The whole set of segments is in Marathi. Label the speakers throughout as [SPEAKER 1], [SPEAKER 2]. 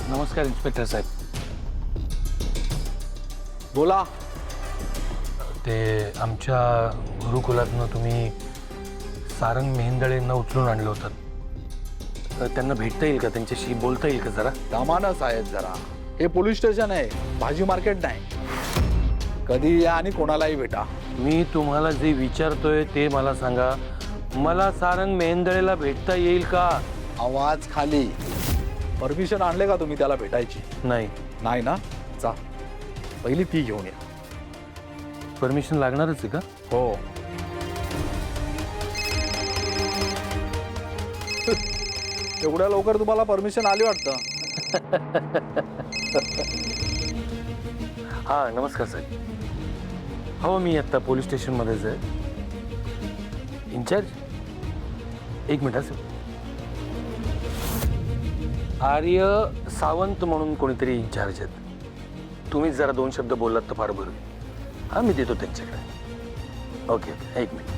[SPEAKER 1] नमस्कार इन्स्पेक्टर साहेब.
[SPEAKER 2] बोला.
[SPEAKER 1] ते आमच्या गुरुकुलातनं तुम्ही सारंग मेहेंदळेंना उचलून आणलं होतं. त्यांना भेटता येईल का? त्यांच्याशी बोलता येईल का जरा?
[SPEAKER 2] दामानच आहेत जरा. हे पोलीस स्टेशन आहे, भाजी मार्केट नाही. कधी या आणि कोणालाही भेटा.
[SPEAKER 1] मी तुम्हाला जे विचारतोय ते मला सांगा. मला सारंग मेहेंदळेला भेटता येईल का?
[SPEAKER 2] आवाज खाली. परमिशन आणले का तुम्ही त्याला भेटायची?
[SPEAKER 1] नाही.
[SPEAKER 2] नाही ना? चा पहिली ती घेऊन या.
[SPEAKER 1] परमिशन लागणारच आहे का?
[SPEAKER 2] हो. एवढ्या लवकर तुम्हाला परमिशन आली वाटतं.
[SPEAKER 1] हां नमस्कार साहेब. हो मी आत्ता पोलीस स्टेशनमध्येच आहे. इन्चार्ज एक मिनिट सर. आर्य सावंत म्हणून कोणीतरी इन्चार्ज आहेत. तुम्हीच जरा 2 शब्द बोललात तर फार बरं. हां मी देतो त्यांच्याकडे. ओके ओके एक मिनिट.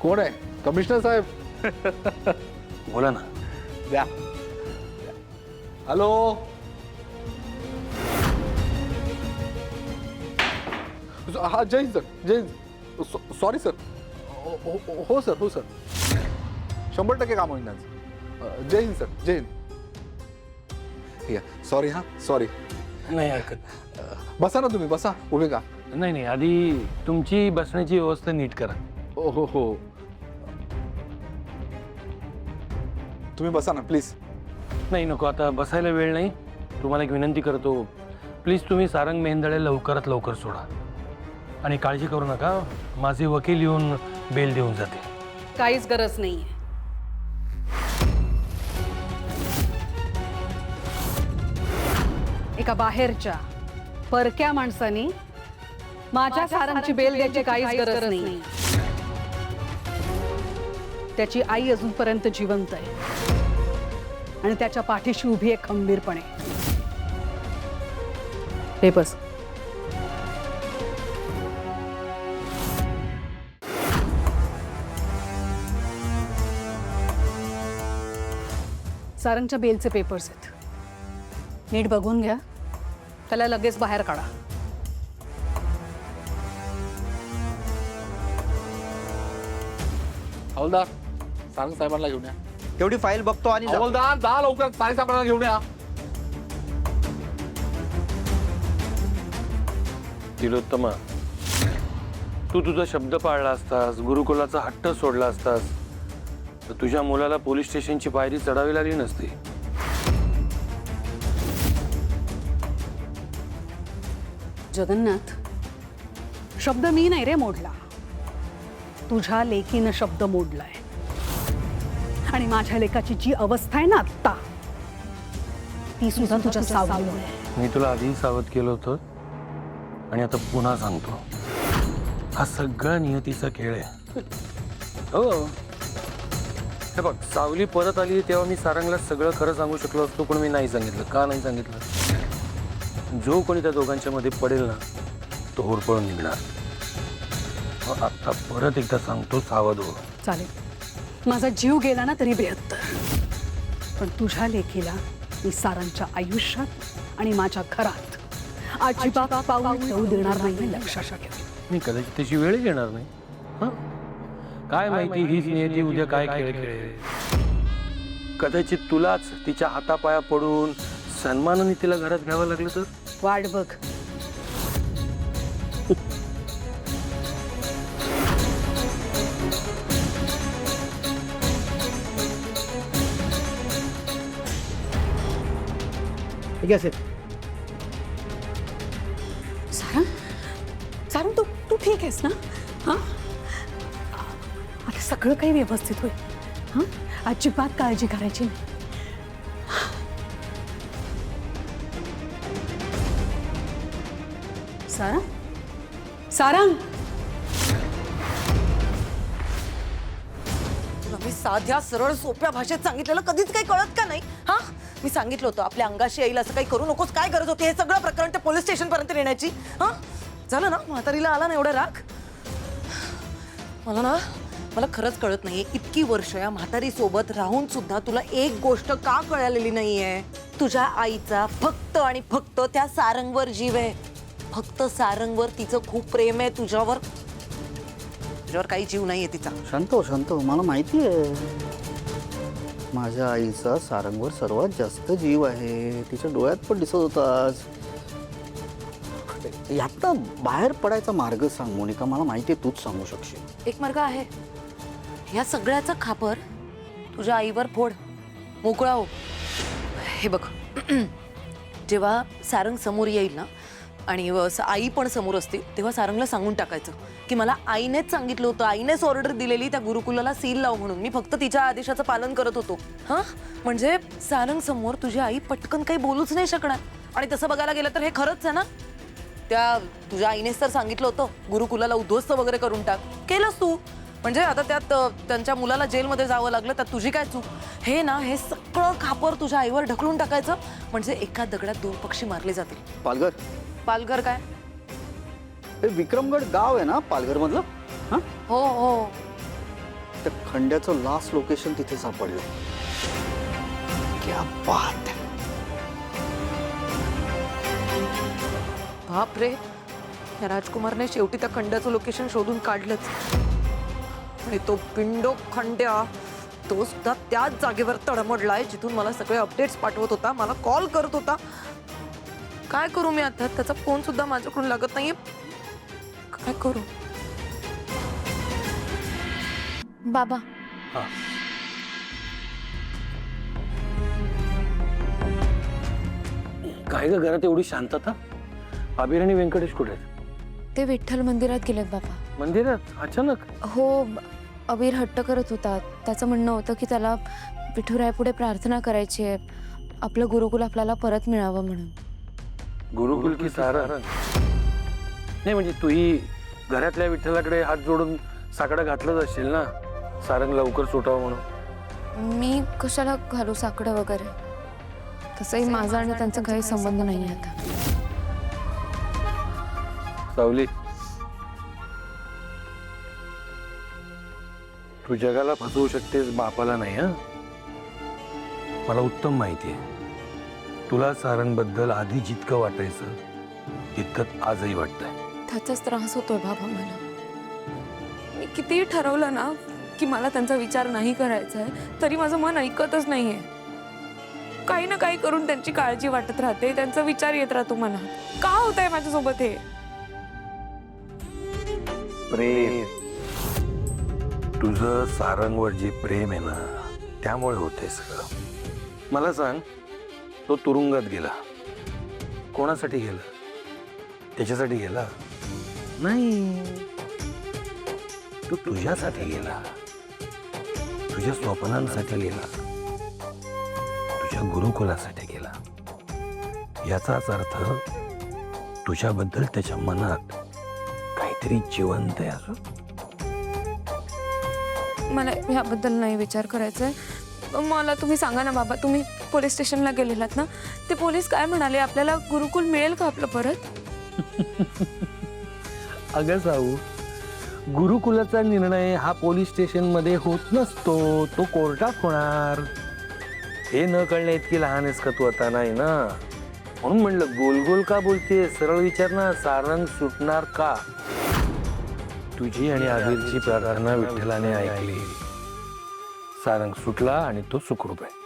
[SPEAKER 2] कोण आहे? कमिशनर साहेब.
[SPEAKER 1] बोला ना.
[SPEAKER 2] द्या. हॅलो. हा Jai Hind sir. Jai Hind. Sorry sir. हो सर. हो सर. 100% काम होईल आज. जय हिंद सर. जय हिंद. सॉरी. हा सॉरी.
[SPEAKER 1] नाही हरकत.
[SPEAKER 2] बसा ना तुम्ही. बसा. उभे का?
[SPEAKER 1] नाही नाही आधी तुमची बसण्याची व्यवस्था नीट करा.
[SPEAKER 2] हो हो हो. तुम्ही बसा ना प्लीज.
[SPEAKER 1] नाही नको आता बसायला वेळ नाही. तुम्हाला एक विनंती करतो. प्लीज तुम्ही सारंग मेहेंदळे लवकरात लवकर सोडा. आणि काळजी करू नका. माझे वकील येऊन बेल देऊन जाते.
[SPEAKER 3] काहीच गरज नाहीये. एका बाहेरच्या परक्या माणसाने माझ्या सारंगची बेल द्यायची काहीच गरज नाही. त्याची आई अजूनपर्यंत जिवंत आहे आणि त्याच्या पाठीशी उभी आहे खंबीरपणे. हे बस. सारंगच्या बेलचे पेपर्स आहेत. नीट बघून घ्या. त्याला लगेच बाहेर काढा.
[SPEAKER 2] हवलदार सारंग साहेबांना घेऊन या.
[SPEAKER 4] तेवढी फाईल बघतो आणि जा.
[SPEAKER 2] हवलदार जा लवकर. सारंग साहेबांना घेऊन या.
[SPEAKER 1] तिलोत्तमा तू तुझा शब्द पाळला असतास, गुरुकुलाचा हट्ट सोडला असतास तर तुझ्या मुलाला पोलीस स्टेशनची पायरी चढावी लागली नसती.
[SPEAKER 3] जगन्नाथ, शब्द मी नाही रे मोडला. तुझ्या लेकीनं शब्द मोडलाय. आणि माझ्या लेकाची जी अवस्था आहे ना आत्ता, ती सुद्धा तुझ्या सावलीमुळे आहे.
[SPEAKER 1] मी तुला आधीही सावध केलं होतं आणि आता पुन्हा सांगतो. हा सगळा नियतीचा खेळ आहे. हो हे बघ, सावली परत आली तेव्हा मी सारंगला सगळं खरं सांगू शकलो असतो, पण मी नाही सांगितलं. का नाही सांगितलं? जो कोणी त्या दोघांच्या मध्ये पडेल ना तो होरपळून निघणार. आता परत एकदा सांगतो, सावध हो.
[SPEAKER 3] चालेल. माझा जीव गेला ना तरी 72. पण तुझ्या लेकीला मी सारंगच्या आयुष्यात आणि माझ्या घरात अजिबात पाऊल ठेवू देणार नाही. लक्षात ठेव.
[SPEAKER 1] मी कदाचित त्याची वेळच येणार नाही. हं? काय माहिती हीच नियती उद्या काय खेळ खेळेल. कदाचित तुलाच तिच्या हातापाया पडून सन्मानाने तिला घरात घ्यावं लागलं तर.
[SPEAKER 3] वाट बघ.
[SPEAKER 4] ठीक आहे सर.
[SPEAKER 3] सारंग, सारंग तू ठीक आहेस ना? हां, आता सगळं काही व्यवस्थित होईल. हां, अजिबात काळजी करायची नाही. सारंग, सारंग,
[SPEAKER 5] मी साध्या सरळ सोप्या भाषेत सांगितलेलं कधीच काही कळत का नाही? हा, मी सांगितलं होतं आपल्या अंगाशी येईल असं काही करू नकोस. काय गरज होती हे सगळं प्रकरण ते पोलीस स्टेशन पर्यंत नेण्याची? हा, झालं ना? म्हातारीला आला ना एवढा राग. मला खरंच कळत नाहीये, इतकी वर्ष या म्हातारी सोबत राहून सुद्धा तुला एक गोष्ट का कळलेली नाहीये? तुझ्या आईचा फक्त आणि फक्त त्या सारंगवर जीव आहे. फक्त सारंगवर तिचं खूप प्रेम आहे तुझ्यावर. तुझ्यावर काही जीव नाहीये तिचा.
[SPEAKER 4] शांत हो, मला माहिती आहे माझ्या आईचा सारंगवर सर्वात जास्त जीव आहे. तिच्या डोळ्यात पण दिसत होता आज. यातनं बाहेर पडायचा मार्ग सांग मोनिका, मला माहिती आहे तूच सांगू शकशील.
[SPEAKER 5] एक मार्ग आहे. या सगळ्याचा खापर तुझ्या आईवर फोड, मोकळा हो. हे बघ, जेव्हा सारंग समोर येईल ना आणि आई पण समोर असते, तेव्हा सारंगला सांगून टाकायचं की मला आईनेच सांगितलं होतं, आईनेच ऑर्डर दिलेली त्या गुरुकुलाला सील लाव म्हणून. मी फक्त तिच्या आदेशाचं पालन करत होतो. हां, म्हणजे सारंग समोर तुझी आई पटकन काही बोलूच नाही शकणार. आणि तसं बघायला गेलं तर हे खरंच आहे ना. त्या तुझ्या आईनेच तर सांगितलं होतं गुरुकुलाला उद्ध्वस्त वगैरे करून टाक. केलंस तू. म्हणजे आता त्यात त्यांच्या मुलाला जेलमध्ये जावं लागलं, त्यात तुझी काय चूक. हे ना, हे सगळं खापर तुझ्या आईवर ढकलून टाकायचं, म्हणजे एका दगडात दोन पक्षी मारले जातील.
[SPEAKER 4] पालघर
[SPEAKER 5] पालघर काय?
[SPEAKER 4] हे विक्रमगड गाव आहे ना पालघर मधलं? हा,
[SPEAKER 5] हो हो.
[SPEAKER 4] त्या खंड्याचं लास्ट लोकेशन तिथे सापडलं. क्या बात है.
[SPEAKER 5] बाप रे, या राजकुमारने शेवटी त्या खंड्याचं लोकेशन शोधून काढलंच. आणि तो पिंडो खंड्या, तो सुद्धा त्याच जागेवर तडमडलाय जिथून मला सगळे अपडेट्स पाठवत होता, मला कॉल करत होता. काय करू मी आता? त्याचा फोन सुद्धा माझ्याकडून लागत नाहीये. काय करू?
[SPEAKER 6] बाबा,
[SPEAKER 1] काय ग घरात एवढी शांतता? अबीर आणि व्यंकटेश कुठे आहेत?
[SPEAKER 6] ते विठ्ठल मंदिरात गेलेत बाबा.
[SPEAKER 1] मंदिरात अचानक?
[SPEAKER 6] हो, अबीर हट्ट करत होता. त्याचं म्हणणं होतं की त्याला विठुरायापुढे प्रार्थना करायची आहे, आपलं गुरुकुल आपल्याला परत मिळावं म्हणून.
[SPEAKER 1] गुरुकुल की सारंग? नाही म्हणजे तूही घरातल्या विठ्ठलाकडे हात जोडून साकडं घातलंच असशील ना, सारंग लवकर सुटावं म्हणून.
[SPEAKER 6] मी कशाला घालू साकडं वगैरे? तसंही माझा आणि त्यांचा काही संबंध नाही आता.
[SPEAKER 1] सावली, तू जगाला फसवू शकतेस, बापाला नाही. हा, मला उत्तम माहिती आहे. तुला सारंगबद्दल आधी जितकं वाटायचं तितकंच आजही वाटतंय.
[SPEAKER 6] त्याचाच त्रास होतोय बाबा मला. मी कितीही ठरवलं ना की मला त्यांचा विचार नाही करायचा आहे, तरी माझं मन ऐकतच नाहीये. काही ना काही करून त्यांची काळजी वाटत राहते, त्यांचा विचार येत राहतो मनात. का होतंय माझ्यासोबत हे?
[SPEAKER 1] प्रेम, तुझं सारंगवर जे प्रेम आहे ना, त्यामुळे होते सगळं. मला सांग, तो तुरुंगात गेला, कोणासाठी गेला? त्याच्यासाठी गेला नाही, तो तुझ्यासाठी गेला, तुझ्या स्वप्नांसाठी गेला, तुझ्या गुरुकुलासाठी गेला. याचाच अर्थ तुझ्याबद्दल त्याच्या मनात काहीतरी जिवंत आहे. असं
[SPEAKER 6] मला ह्याबद्दल नाही विचार करायचा आहे. मला तुम्ही सांगा ना बाबा, तुम्ही पोलीस स्टेशनला गेलेलात ना, ते पोलीस काय म्हणाले? आपल्याला गुरुकुल मिळेल का आपलं परत?
[SPEAKER 1] अगं साऊ, गुरुकुलाचा निर्णय हा पोलीस स्टेशन मध्ये होत नसतो, तो कोर्टात होणार. हे न कळण्या इतकी लहान आहेस का तू आता? नाही ना, म्हणून म्हणलं गोल गोल का बोलते, सरळ विचार ना. सारंग सुटणार का? तुझी आणि आबिरची प्रार्थना विठ्ठलाने ऐकली, सारंग सुटला आणि तो सुखरूप आहे.